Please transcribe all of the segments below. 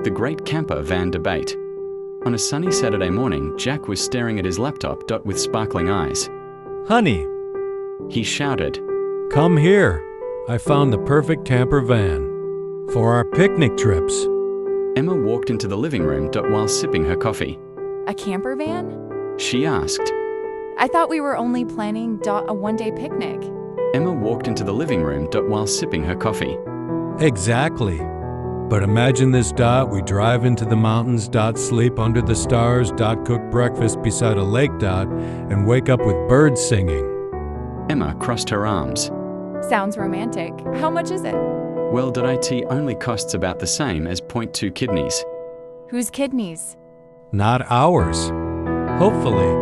The Great Camper Van Debate. On a sunny Saturday morning, Jack was staring at his laptop with sparkling eyes. Honey, He shouted, come here. I found the perfect camper van for our picnic trips. Emma walked into the living room while sipping her coffee. A camper van? She asked. I thought we were only planning a one-day picnic. Emma walked into the living room while sipping her coffee. Exactly. But imagine this. We drive into the mountains. Sleep under the stars. Cook breakfast beside a lake. And wake up with birds singing. Emma crossed her arms. Sounds romantic. How much is it? Well, .it only costs about the same as 0.2 kidneys. Whose kidneys? Not ours. Hopefully.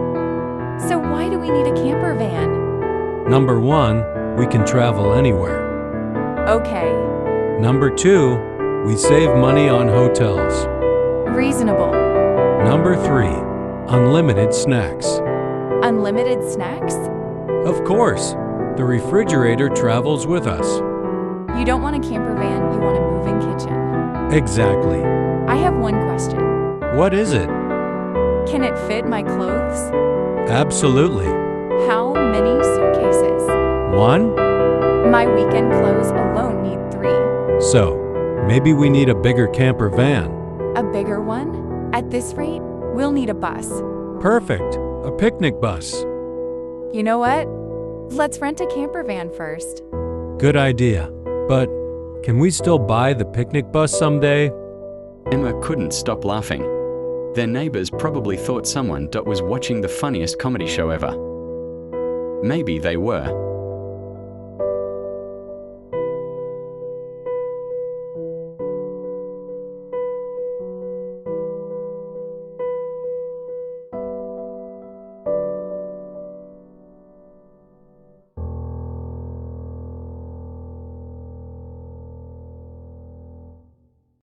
So why do we need a camper van? Number 1, we can travel anywhere. Okay. Number 2, we save money on hotels. Reasonable. Number 3, unlimited snacks. Unlimited snacks? Of course, the refrigerator travels with us. You don't want a camper van, you want a move-in kitchen. Exactly. I have one question. What is it? Can it fit my clothes? Absolutely. How many suitcases? 1? My weekend clothes alone need 3. So, maybe we need a bigger camper van. A bigger one? At this rate, we'll need a bus. Perfect. A picnic bus. You know what? Let's rent a camper van first. Good idea. But can we still buy the picnic bus someday? Emma couldn't stop laughing. Their neighbors probably thought someone was watching the funniest comedy show ever. Maybe they were.